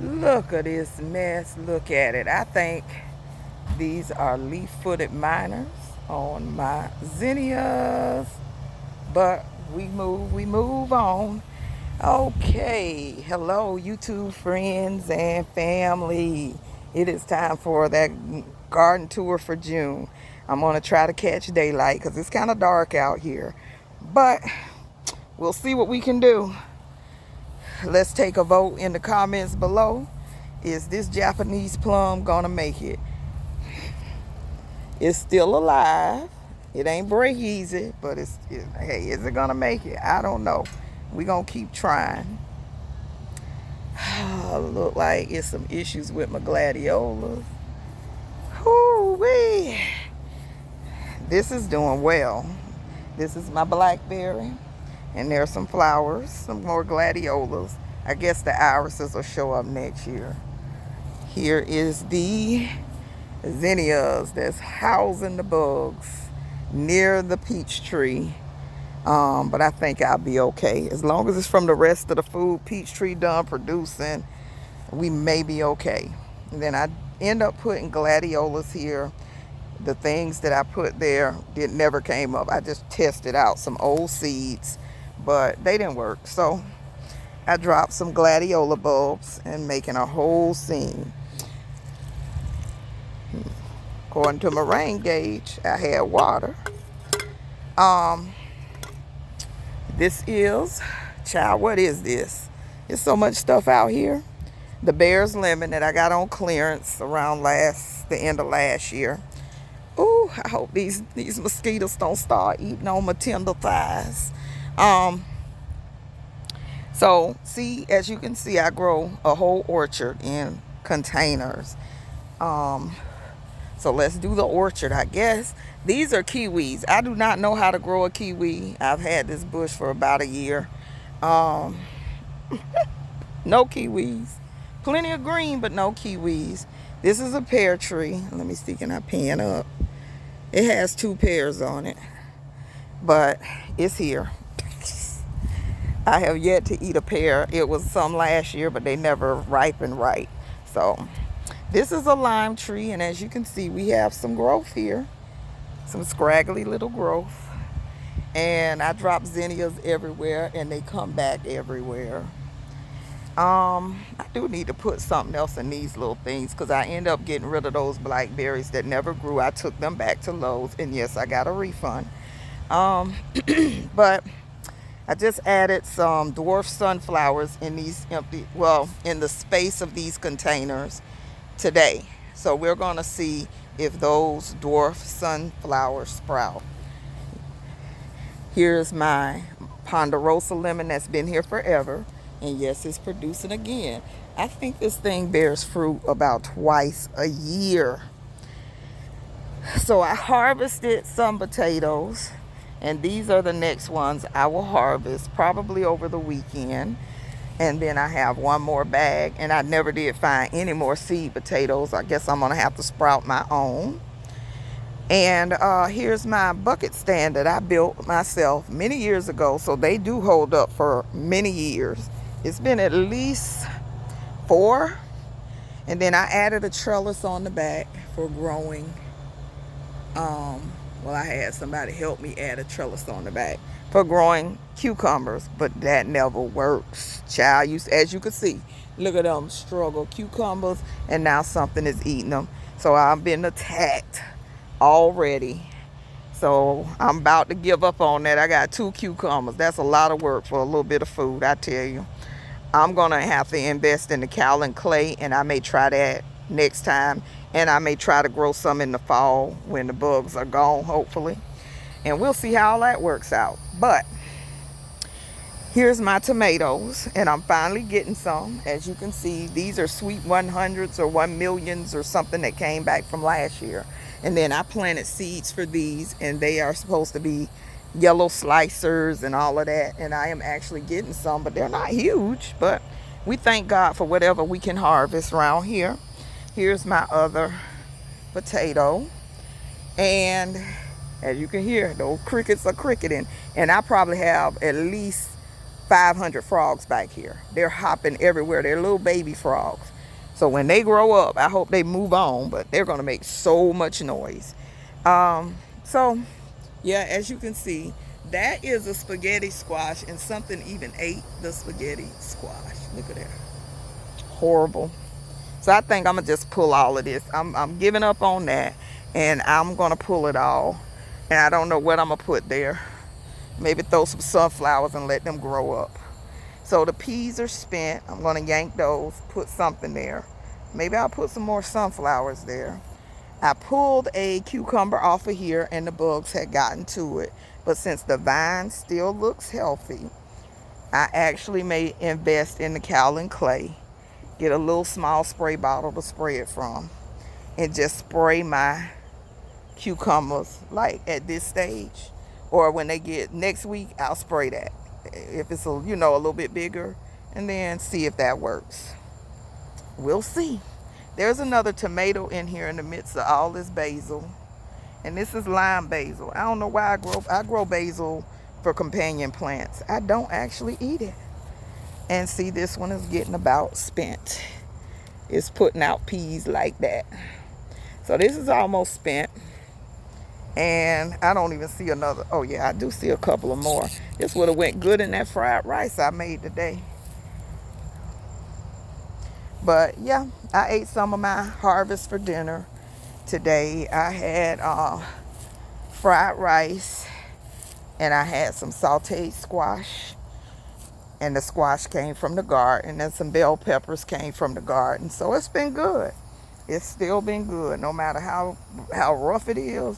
Look at this mess. Look at it. I think these are leaf-footed miners on my zinnias. But we move on. Okay. Hello, YouTube friends and family. It is time for that garden tour for June. I'm going to try to catch daylight because it's kind of dark out here. But we'll see what we can do. Let's take a vote in the comments below. Is this Japanese plum gonna make it? It's still alive. It ain't break easy, but hey, is it gonna make it? I don't know. We gonna keep trying. Look like it's some issues with my gladiolas. Whoo-wee. This is doing well. This is my blackberry. And there's some flowers, some more gladiolas. I guess the irises will show up next year. Here is the zinnias that's housing the bugs near the peach tree. But I think I'll be okay. As long as it's from the rest of the food peach tree done producing, we may be okay. And then I end up putting gladiolas here. The things that I put there never came up. I just tested out some old seeds, but they didn't work. So I dropped some gladiola bulbs and making a whole scene. According to my rain gauge, I had water. This is, child, what is this? There's so much stuff out here. The Bear's Lemon that I got on clearance around the end of last year. Ooh, I hope these mosquitoes don't start eating on my tender thighs. So see, as you can see, I grow a whole orchard in containers. So let's do the orchard, I guess. These are kiwis. I do not know how to grow a kiwi. I've had this bush for about a year. No kiwis. Plenty of green, but no kiwis. This is a pear tree. Let me see, can I pan up? It has 2 pears on it, but it's here. I have yet to eat a pear. It was some last year, but they never ripened right. So this is a lime tree, and as you can see, we have some growth here. Some scraggly little growth. And I drop zinnias everywhere, and they come back everywhere. I do need to put something else in these little things because I end up getting rid of those blackberries that never grew. I took them back to Lowe's, and yes, I got a refund. But I just added some dwarf sunflowers in these in the space of these containers today. So we're going to see if those dwarf sunflowers sprout. Here's my ponderosa lemon that's been here forever. And yes, it's producing again. I think this thing bears fruit about twice a year. So I harvested some potatoes. And these are the next ones I will harvest probably over the weekend. And then I have one more bag. And I never did find any more seed potatoes. I guess I'm going to have to sprout my own. And here's my bucket stand that I built myself many years ago. So they do hold up for many years. It's been at least 4. And then I added a trellis on the back for growing. Well, I had somebody help me add a trellis on the back for growing cucumbers, but that never works. Child, as you can see, look at them struggle cucumbers, and now something is eating them. So I've been attacked already. So I'm about to give up on that. I got 2 cucumbers. That's a lot of work for a little bit of food, I tell you. I'm going to have to invest in the kaolin clay, and I may try that next time. And I may try to grow some in the fall when the bugs are gone, hopefully. And we'll see how all that works out. But here's my tomatoes, and I'm finally getting some. As you can see, these are sweet 100s or 1 millions or something that came back from last year. And then I planted seeds for these, and they are supposed to be yellow slicers and all of that. And I am actually getting some, but they're not huge. But we thank God for whatever we can harvest around here. Here's my other potato. And as you can hear, those crickets are cricketing. And I probably have at least 500 frogs back here. They're hopping everywhere. They're little baby frogs. So when they grow up, I hope they move on, but they're going to make so much noise. So, yeah, as you can see, that is a spaghetti squash, and something even ate the spaghetti squash. Look at that. Horrible. So I think I'm going to just pull all of this. I'm giving up on that, and I'm going to pull it all. And I don't know what I'm going to put there. Maybe throw some sunflowers and let them grow up. So the peas are spent. I'm going to yank those, put something there. Maybe I'll put some more sunflowers there. I pulled a cucumber off of here and the bugs had gotten to it. But since the vine still looks healthy, I actually may invest in the kaolin clay. Get a little small spray bottle to spray it from. And just spray my cucumbers like at this stage. Or when they get next week, I'll spray that. If it's a little bit bigger. And then see if that works. We'll see. There's another tomato in here in the midst of all this basil. And this is lime basil. I don't know why I grow basil for companion plants. I don't actually eat it. And see, this one is getting about spent. It's putting out peas like that. So this is almost spent. And I don't even see another. Oh yeah, I do see a couple of more. This would have went good in that fried rice I made today. But yeah, I ate some of my harvest for dinner today. I had fried rice, and I had some sauteed squash, and the squash came from the garden, and some bell peppers came from the garden. So it's been good. It's still been good. No matter how rough it is,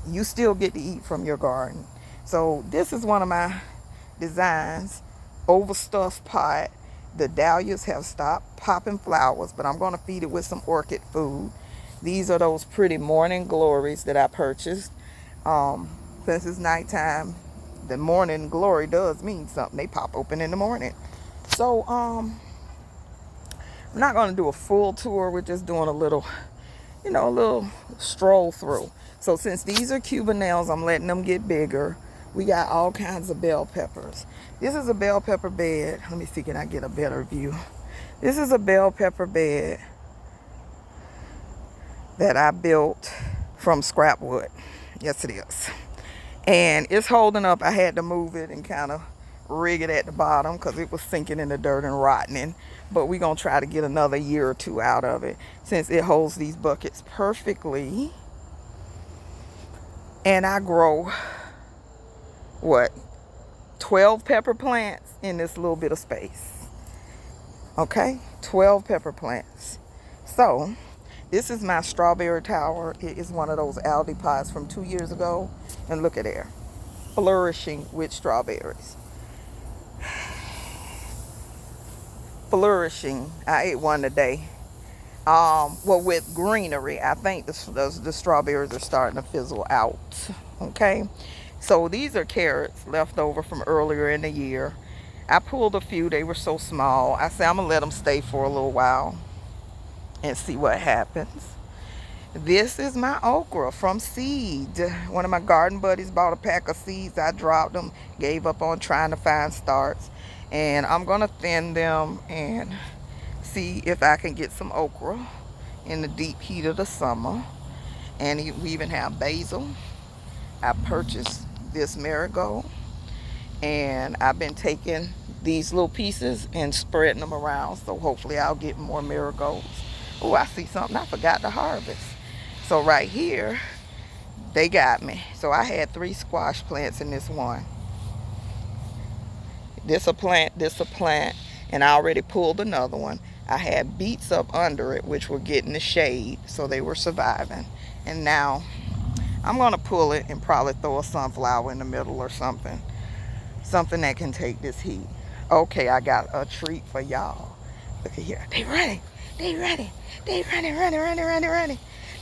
you still get to eat from your garden. So this is one of my designs, overstuffed pot. The dahlias have stopped popping flowers, but I'm going to feed it with some orchid food. These are those pretty morning glories that I purchased. Since it's nighttime, the morning glory does mean something. They pop open in the morning. So I'm not going to do a full tour. We're just doing a little stroll through. So since these are Cuban nails, I'm letting them get bigger. We got all kinds of bell peppers. This is a bell pepper bed. Let me see, can I get a better view? This is a bell pepper bed that I built from scrap wood. Yes, it is. And it's holding up. I had to move it and kind of rig it at the bottom because it was sinking in the dirt and rotting. But we're going to try to get another year or two out of it since it holds these buckets perfectly. And I grow, 12 pepper plants in this little bit of space. Okay, 12 pepper plants. So this is my strawberry tower. It is one of those Aldi pots from 2 years ago. And look at there, flourishing with strawberries. Flourishing. I ate one today. With greenery, I think the strawberries are starting to fizzle out. Okay, so these are carrots left over from earlier in the year. I pulled a few. They were so small. I said I'm gonna let them stay for a little while and see what happens. This is my okra from seed. One of my garden buddies bought a pack of seeds. I dropped them, gave up on trying to find starts, and I'm gonna thin them and see if I can get some okra in the deep heat of the summer. And we even have basil. I purchased this marigold, and I've been taking these little pieces and spreading them around, so hopefully I'll get more marigolds. Oh, I see something I forgot to harvest. So right here, they got me. So I had 3 squash plants in this one. This a plant, and I already pulled another one. I had beets up under it, which were getting the shade, so they were surviving. And now I'm gonna pull it and probably throw a sunflower in the middle or something that can take this heat. Okay, I got a treat for y'all. Look at here, they running.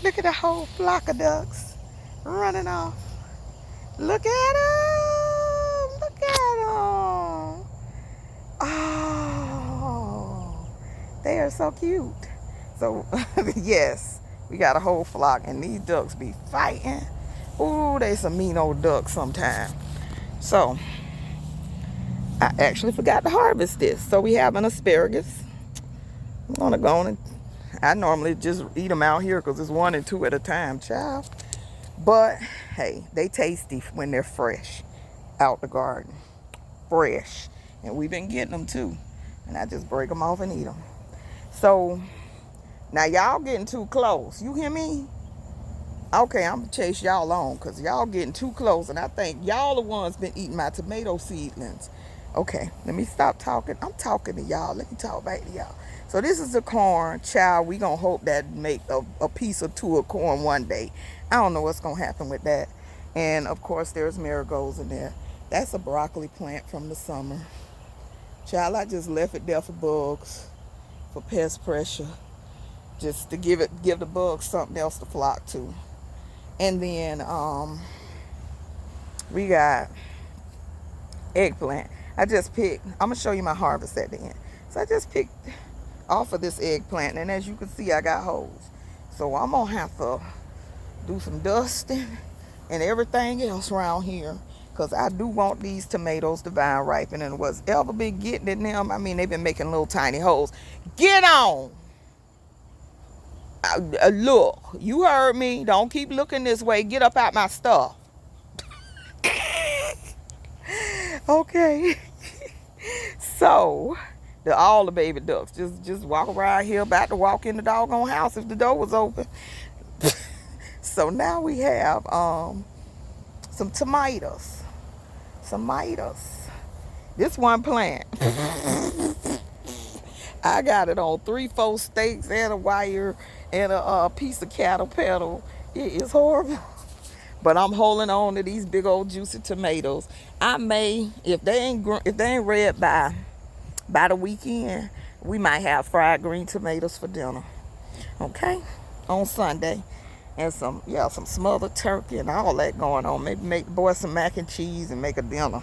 Look at the whole flock of ducks running off. Look at them. Oh, they are so cute. So yes, we got a whole flock, and these ducks be fighting. Ooh, they some mean old ducks sometimes. So I actually forgot to harvest this. So we have an asparagus. I'm gonna go on and I normally just eat them out here because it's 1 and 2 at a time, child. But hey, they tasty when they're fresh out the garden. Fresh. And we've been getting them too. And I just break them off and eat them. So now y'all getting too close. You hear me? Okay, I'm gonna chase y'all on because y'all getting too close, and I think y'all the ones been eating my tomato seedlings. Okay, let me stop talking. I'm talking to y'all. Let me talk back to y'all. So this is the corn, child. We gonna hope that make a piece or two of corn one day. I don't know what's gonna happen with that. And of course, there's marigolds in there. That's a broccoli plant from the summer. Child, I just left it there for bugs, for pest pressure, just to give the bugs something else to flock to. And then we got eggplant. I just picked, I'm gonna show you my harvest at the end. So I just picked off of this eggplant, and as you can see, I got holes. So I'm gonna have to do some dusting and everything else around here, because I do want these tomatoes to vine ripen, and what's ever been getting in them, I mean, they've been making little tiny holes. Get on! Look, you heard me. Don't keep looking this way. Get up out my stuff. Okay. So, all the baby ducks just walk around here, about to walk in the doggone house if the door was open. So now we have some tomatoes. This one plant. I got it on 3-4 stakes and a wire and a piece of cattle pedal. It is horrible. But I'm holding on to these big old juicy tomatoes. I may, if they ain't red by the weekend, we might have fried green tomatoes for dinner. Okay? On Sunday. And some smothered turkey and all that going on. Maybe make the boy some mac and cheese and make a dinner.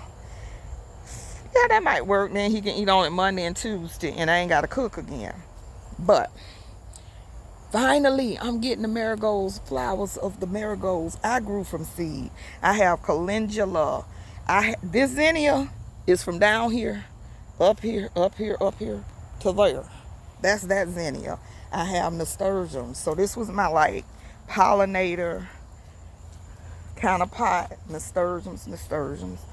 Yeah, that might work. Then he can eat on it Monday and Tuesday, and I ain't got to cook again. But finally, I'm getting the marigolds, flowers of the marigolds I grew from seed. I have calendula. This zinnia is from down here, up here to there. That's that zinnia. I have nasturtiums. So this was my like pollinator kind of pot. Nasturtiums.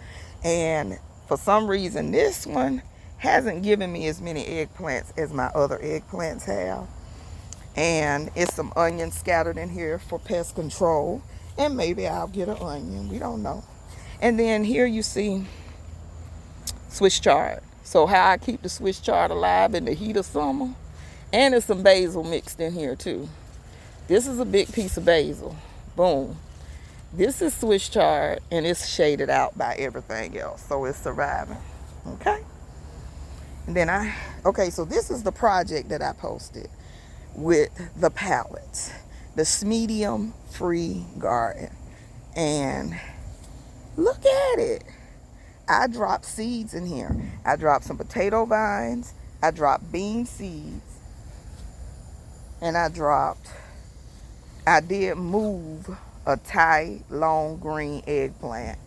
And for some reason, this one hasn't given me as many eggplants as my other eggplants have. And it's some onions scattered in here for pest control. And maybe I'll get an onion. We don't know. And then here you see Swiss chard. So how I keep the Swiss chard alive in the heat of summer. And there's some basil mixed in here too. This is a big piece of basil. Boom. This is Swiss chard, and it's shaded out by everything else, so it's surviving. Okay? And then so this is the project that I posted with the pallets. The medium free garden. And look at it. I dropped seeds in here. I dropped some potato vines. I dropped bean seeds. And I did move a Thai long green eggplant.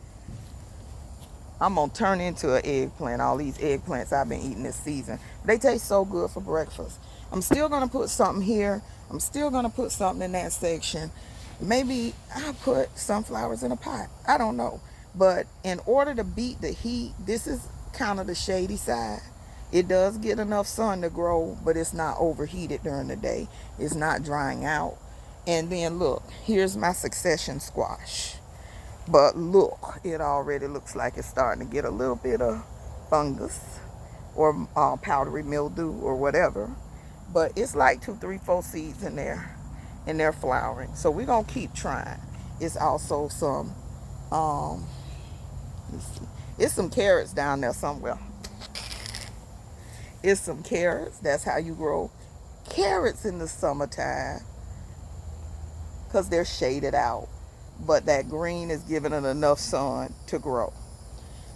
I'm gonna turn into an eggplant. All these eggplants I've been eating this season. They taste so good for breakfast. I'm still gonna put something here. I'm still gonna put something in that section. Maybe I'll put sunflowers in a pot. I don't know. But in order to beat the heat, this is kind of the shady side. It does get enough sun to grow, but it's not overheated during the day. It's not drying out. And then look, here's my succession squash. But look, it already looks like it's starting to get a little bit of fungus or powdery mildew or whatever. But it's like 2, 3, 4 seeds in there, and they're flowering. So we're gonna keep trying. It's also some, let's see, it's some carrots down there somewhere. It's some carrots. That's how you grow carrots in the summertime, because they're shaded out, but that green is giving it enough sun to grow.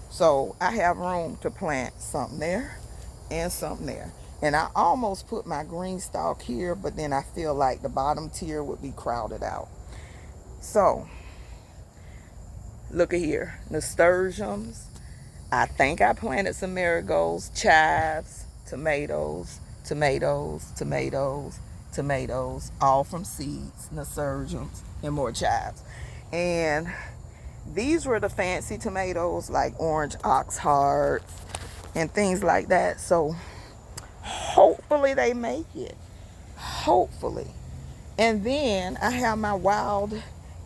So I have room to plant something there and something there. And I almost put my GreenStalk here, but then I feel like the bottom tier would be crowded out. So look at here, nasturtiums. I think I planted some marigolds, chives, tomatoes, tomatoes, tomatoes, tomatoes, all from seeds, nasturtiums, and more chives. And these were the fancy tomatoes, like orange ox hearts and things like that. So hopefully they make it. Hopefully. And then I have my wild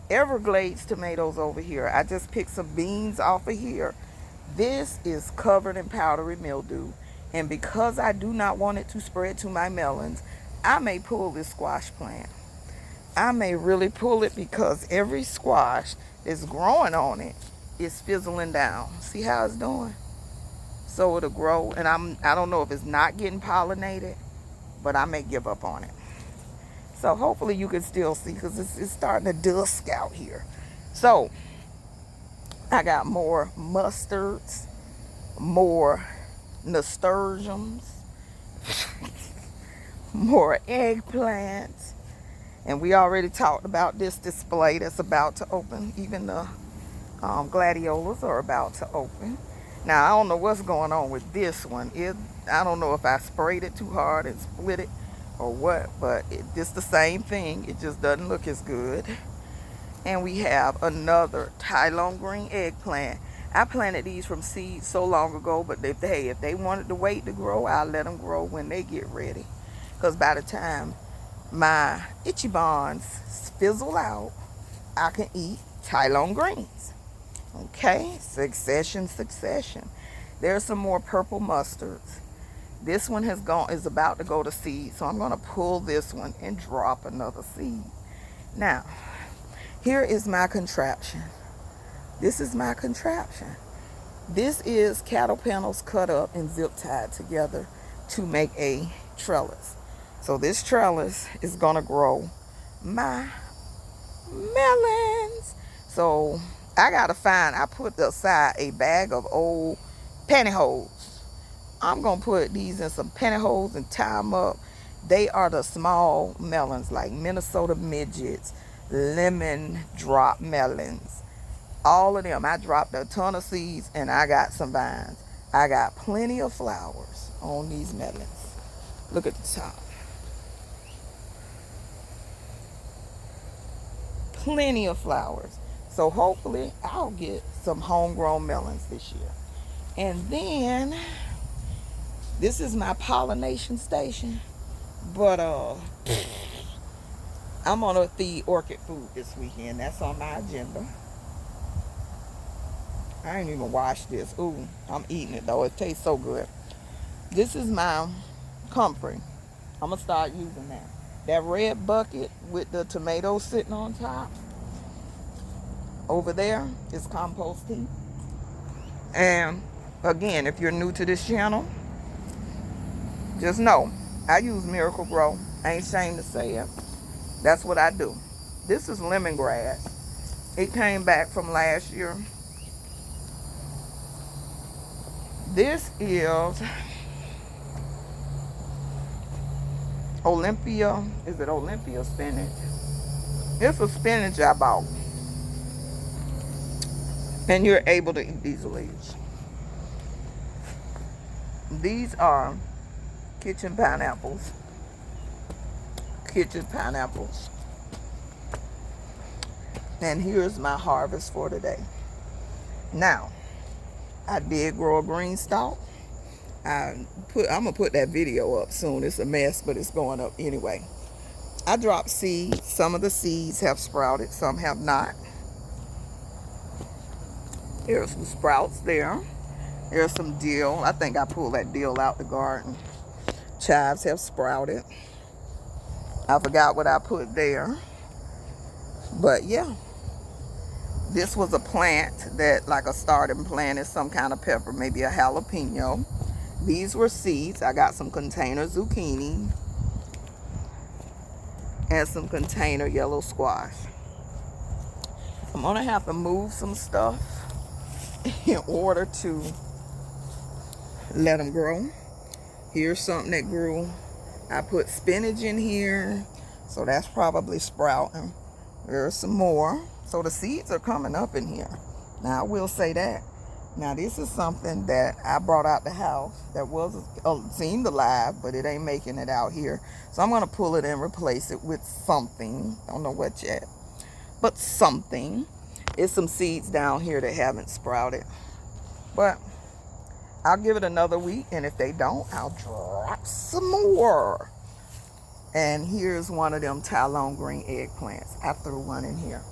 Everglades tomatoes over here. I just picked some beans off of here. This is covered in powdery mildew. And because I do not want it to spread to my melons, I may pull this squash plant. I may really pull it because every squash that's growing on it is fizzling down. See how it's doing? So it'll grow, and I don't know if it's not getting pollinated, but I may give up on it. So hopefully you can still see, because it's starting to dusk out here. So I got more mustards, more nasturtiums, more eggplants. And we already talked about this display that's about to open. Even the gladiolas are about to open. Now, I don't know what's going on with this one. I don't know if I sprayed it too hard and split it or what, but it's the same thing. It just doesn't look as good. And we have another Thailand green eggplant. I planted these from seeds so long ago, but if they wanted to wait to grow, I'll let them grow when they get ready. Because by the time my itchy bonds fizzle out, I can eat Thailand greens. Okay, succession. There's some more purple mustards. This one is about to go to seed, so I'm going to pull this one and drop another seed. Now, here is my contraption. This is my contraption. This is cattle panels cut up and zip tied together to make a trellis. So this trellis is going to grow my melons. So I put aside a bag of old pantyhose. I'm going to put these in some pantyhose and tie them up. They are the small melons, like Minnesota midgets, lemon drop melons. All of them. I dropped a ton of seeds and I got some vines. I got plenty of flowers on these melons. Look at the top. Plenty of flowers. So hopefully I'll get some homegrown melons this year. And then this is my pollination station. But I'm gonna feed orchid food this weekend. That's on my agenda. I ain't even washed this. Ooh, I'm eating it though. It tastes so good. This is my comfrey. I'm gonna start using that. That red bucket with the tomatoes sitting on top over there is compost tea. And again, if you're new to this channel, just know I use Miracle Grow. I ain't ashamed to say it. That's what I do. This is lemongrass. It came back from last year. This is Olympia. Is it Olympia spinach? It's a spinach I bought. And you're able to eat these leaves. These are kitchen pineapples. And here's my harvest for today. Now, I did grow a GreenStalk. I'm gonna put that video up soon. It's a mess, but it's going up anyway. I dropped seeds. Some of the seeds have sprouted, some have not. There's some sprouts there. There's some dill. I think I pulled that dill out the garden. Chives have sprouted. I forgot what I put there. But yeah. This was a plant that, like a starting plant, is some kind of pepper, maybe a jalapeno. These were seeds. I got some container zucchini and some container yellow squash. I'm gonna have to move some stuff in order to let them grow. Here's something that grew. I put spinach in here, so that's probably sprouting. There's some more. So the seeds are coming up in here. Now I will say that Now this is something that I brought out the house that was seemed alive, but it ain't making it out here. So I'm gonna pull it and replace it with something. Don't know what yet, but something. It's some seeds down here that haven't sprouted, but I'll give it another week, and if they don't, I'll drop some more. And here's one of them Talon green eggplants. I threw one in here.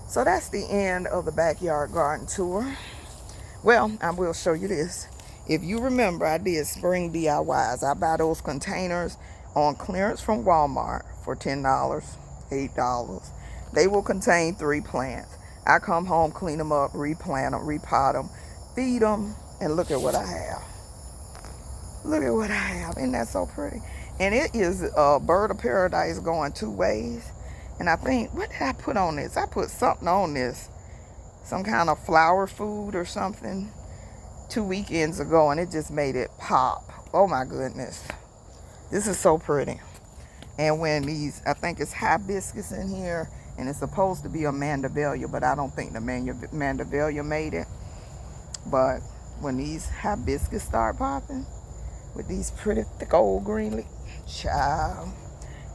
So that's the end of the backyard garden tour. Well, I will show you this. If you remember, I did spring DIYs. I buy those containers on clearance from Walmart for $10, $8. They will contain 3 plants. I come home, clean them up, replant them, repot them, feed them, and look at what I have. Look at what I have. Isn't that so pretty? And it is a bird of paradise going 2 ways. And I think, what did I put on this? I put something on this. Some kind of flower food or something 2 weekends ago, and it just made it pop. Oh my goodness. This is so pretty. And when these, I think it's hibiscus in here, and it's supposed to be a mandevillia, but I don't think the mandevillia made it. But when these hibiscus start popping with these pretty thick old green leaves, child,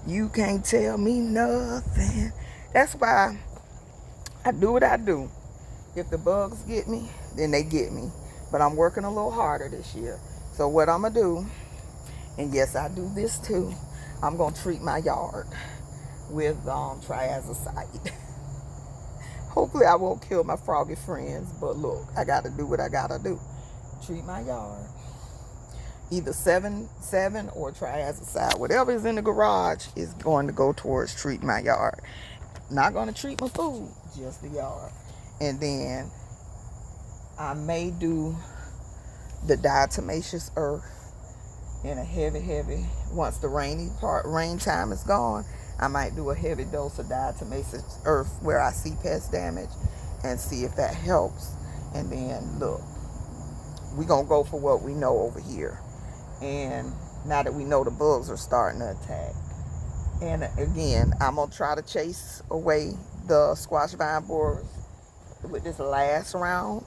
you can't tell me nothing. That's why I do what I do. If the bugs get me, then they get me. But I'm working a little harder this year. So what I'm going to do, and yes, I do this too, I'm going to treat my yard with triazicide. Hopefully I won't kill my froggy friends, but look, I got to do what I got to do. Treat my yard. Either 7 or triazicide. Whatever is in the garage is going to go towards treating my yard. Not going to treat my food, just the yard. And then I may do the diatomaceous earth in a heavy, once the rain time is gone, I might do a heavy dose of diatomaceous earth where I see pest damage and see if that helps. And then look, we're going to go for what we know over here. And now that we know the bugs are starting to attack. And again, I'm going to try to chase away the squash vine borers with this last round.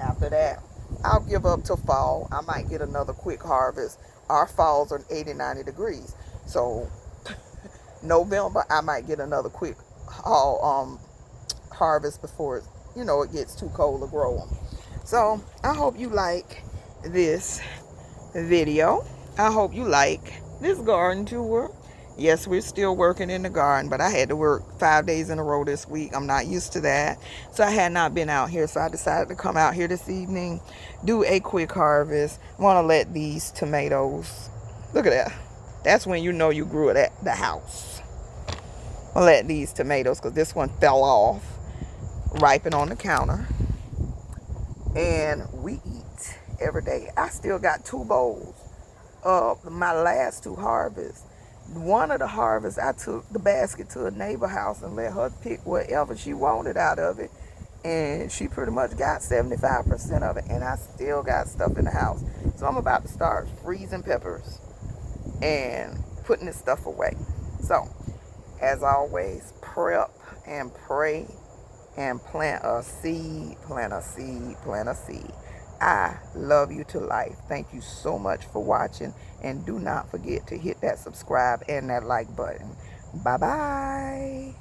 After that, I'll give up till fall. I might get another quick harvest. Our falls are 80, 90 degrees. So November, I might get another quick harvest before it gets too cold to grow them. So I hope you like this video. I hope you like this garden tour. Yes, we're still working in the garden, but I had to work 5 days in a row this week. I'm not used to that. So I had not been out here. So I decided to come out here this evening, do a quick harvest. I want to let these tomatoes, look at that. That's when you know you grew it at the house. I'll let these tomatoes, because this one fell off, ripen on the counter. And we eat every day. I still got 2 bowls of my last 2 harvests. One of the harvests, I took the basket to a neighbor house and let her pick whatever she wanted out of it. And she pretty much got 75% of it. And I still got stuff in the house. So I'm about to start freezing peppers and putting this stuff away. So, as always, prep and pray and plant a seed, plant a seed, plant a seed. I love you to life. Thank you so much for watching. And do not forget to hit that subscribe and that like button. Bye-bye.